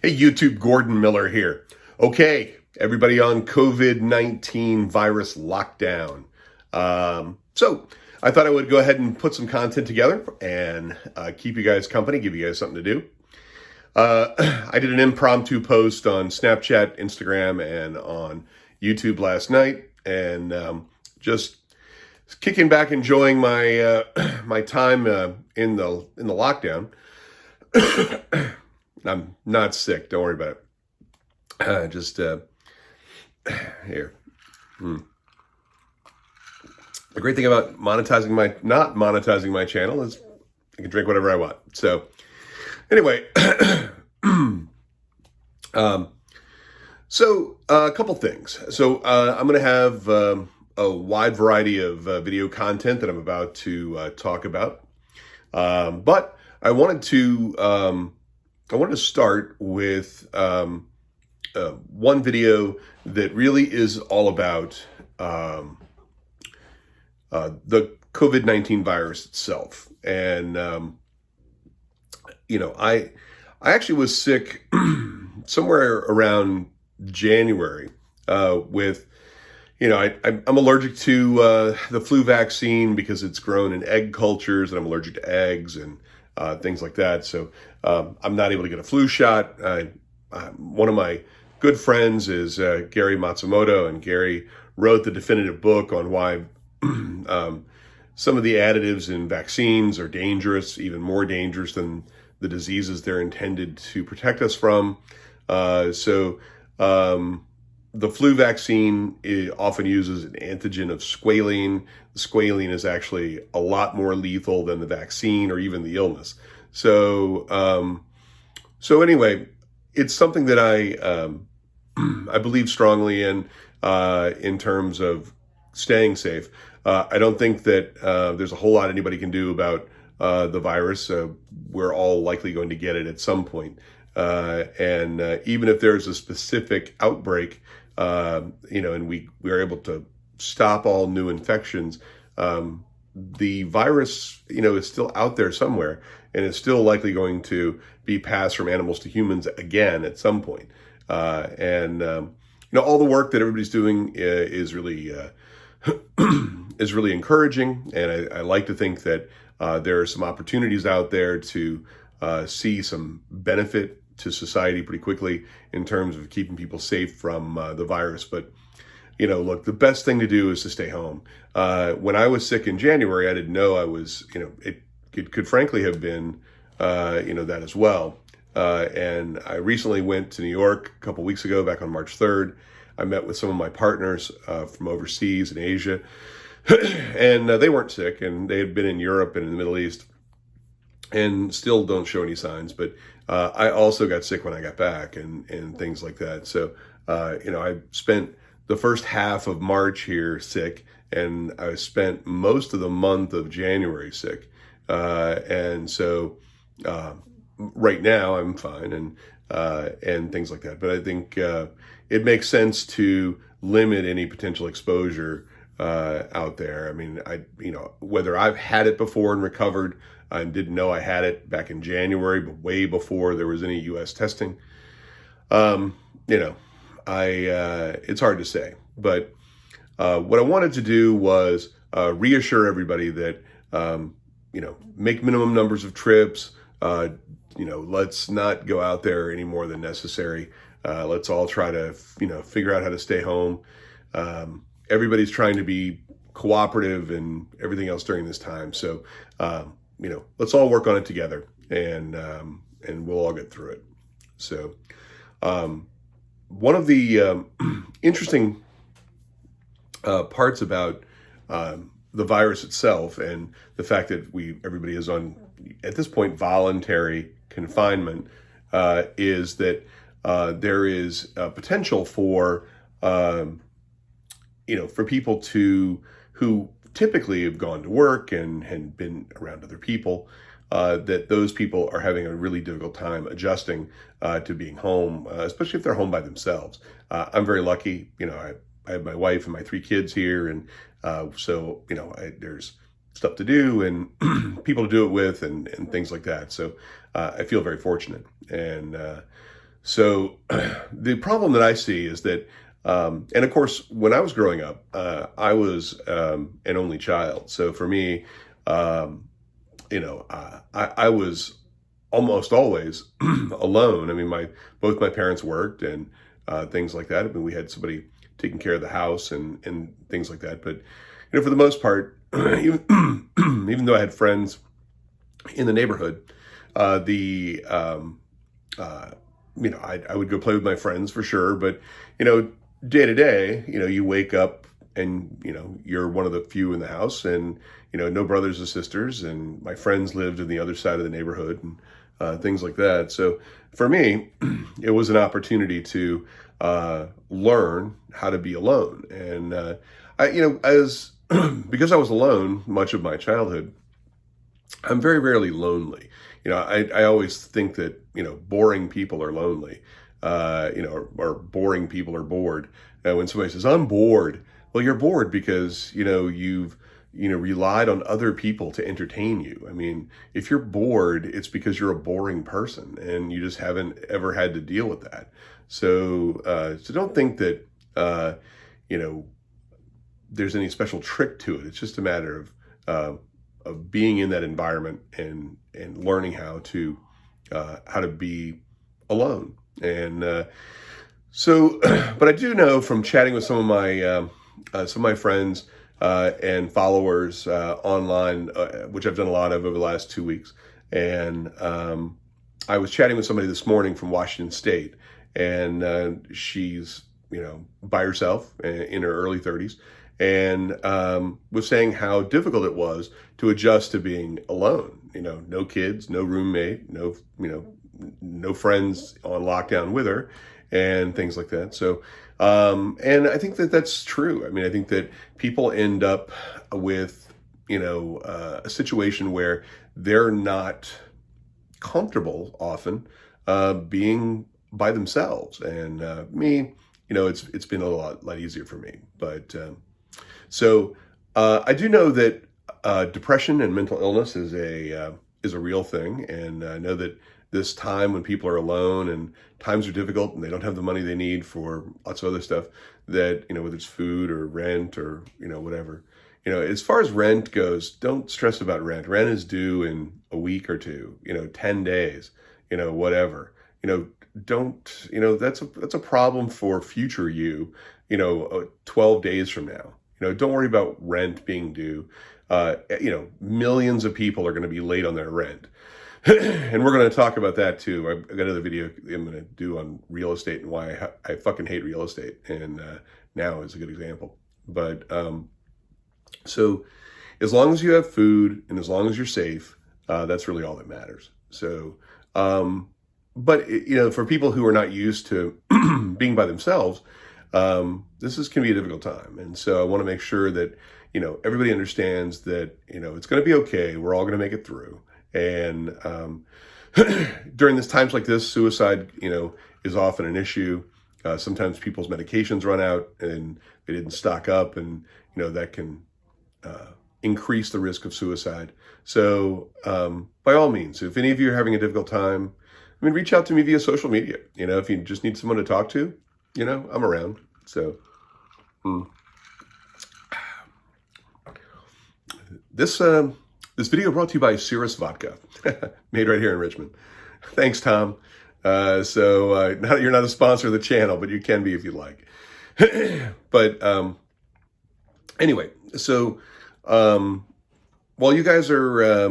Hey, YouTube, Gordon Miller here. Okay, everybody on COVID-19 virus lockdown. So I thought I would go ahead and put some content together and keep you guys company, give you guys something to do. I did an impromptu post on Snapchat, Instagram, and on YouTube last night, and just kicking back, enjoying my my time in the lockdown. I'm not sick. Don't worry about it. Just here. The great thing about not monetizing my channel is I can drink whatever I want. So anyway, a couple things. So I'm going to have a wide variety of video content that I'm about to talk about. But I wanted to start with one video that really is all about the COVID-19 virus itself. And, I actually was sick somewhere around January with, I'm allergic to the flu vaccine because it's grown in egg cultures, and I'm allergic to eggs and things like that. So I'm not able to get a flu shot. One of my good friends is Gary Matsumoto, and Gary wrote the definitive book on why some of the additives in vaccines are dangerous, even more dangerous than the diseases they're intended to protect us from. The flu vaccine often uses an antigen of squalene. The squalene is actually a lot more lethal than the vaccine or even the illness. So anyway, it's something that I believe strongly in terms of staying safe. I don't think that there's a whole lot anybody can do about the virus. We're all likely going to get it at some point. And even if there's a specific outbreak, and we are able to stop all new infections, the virus, is still out there somewhere, and it's still likely going to be passed from animals to humans again at some point. All the work that everybody's doing is really is really encouraging, and I like to think that there are some opportunities out there to see some benefit to society pretty quickly in terms of keeping people safe from the virus. But, look, the best thing to do is to stay home. When I was sick in January, I didn't know I was, it could frankly have been, that as well. And I recently went to New York a couple weeks ago, back on March 3rd. I met with some of my partners from overseas in Asia, and they weren't sick, and they had been in Europe and in the Middle East and still don't show any signs. But I also got sick when I got back and things like that. So, I spent the first half of March here sick, and I spent most of the month of January sick. And so right now I'm fine and things like that. But I think it makes sense to limit any potential exposure out there. I mean, whether I've had it before and recovered, I didn't know I had it back in January, but way before there was any U.S. testing. It's hard to say. But what I wanted to do was reassure everybody that, make minimum numbers of trips. Let's not go out there any more than necessary. Let's all try to, figure out how to stay home. Everybody's trying to be cooperative and everything else during this time. So, let's all work on it together, and we'll all get through it. So, one of the interesting parts about the virus itself, and the fact that everybody is on, at this point, voluntary confinement, is that there is a potential for people who typically have gone to work and been around other people, that those people are having a really difficult time adjusting to being home, especially if they're home by themselves. I'm very lucky. I have my wife and my 3 kids here, and so there's stuff to do and people to do it with and things like that. So I feel very fortunate. And So the problem that I see is that, and of course, when I was growing up, I was an only child. So for me, um, I was almost always alone. I mean, both my parents worked and things like that. I mean, we had somebody taking care of the house and things like that. But for the most part, even even though I had friends in the neighborhood, the I would go play with my friends for sure. But day to day, you wake up and you're one of the few in the house, and no brothers or sisters, and my friends lived in the other side of the neighborhood, and things like that. So for me, it was an opportunity to learn how to be alone. And as because I was alone much of my childhood, I'm very rarely lonely. I always think that boring people are lonely, or boring people are bored. When somebody says I'm bored, well, you're bored because you've relied on other people to entertain you. I mean, if you're bored, it's because you're a boring person and you just haven't ever had to deal with that. So don't think that there's any special trick to it. It's just a matter of being in that environment and learning how to be alone. And but I do know from chatting with some of my friends and followers online, which I've done a lot of over the last 2 weeks. And I was chatting with somebody this morning from Washington State, and she's by herself in her early 30s, and was saying how difficult it was to adjust to being alone. No kids, no roommate, no friends on lockdown with her, and things like that. So, and I think that that's true. I mean, I think that people end up with, a situation where they're not comfortable often being by themselves. And me, it's been a lot easier for me. But I do know that depression and mental illness is a real thing, and I know that this time when people are alone and times are difficult and they don't have the money they need for lots of other stuff, that whether it's food or rent or whatever. As far as rent goes, don't stress about rent. Rent is due in a week or two, 10 days, whatever. Don't, that's a problem for future you, 12 days from now. Don't worry about rent being due. Millions of people are going to be late on their rent. And we're going to talk about that too. I've got another video I'm going to do on real estate and why I fucking hate real estate. And now is a good example. But so as long as you have food and as long as you're safe, that's really all that matters. So, but for people who are not used to being by themselves, this can be a difficult time. And so I want to make sure that, everybody understands that, it's going to be okay. We're all going to make it through. And during this times like this, suicide, is often an issue. Sometimes people's medications run out and they didn't stock up, and that can increase the risk of suicide. So by all means, if any of you are having a difficult time, reach out to me via social media. If you just need someone to talk to, I'm around. So this video brought to you by Cirrus Vodka, made right here in Richmond. Thanks, Tom. You're not a sponsor of the channel, but you can be if you'd like. But anyway, so while you guys are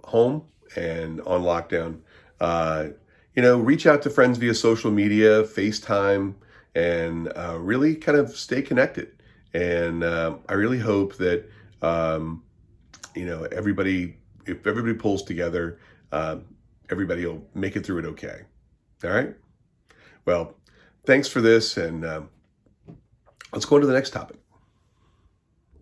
home and on lockdown, reach out to friends via social media, FaceTime, and really kind of stay connected. And I really hope that if everybody pulls together, everybody will make it through it okay. All right? Well, thanks for this, and let's go on to the next topic.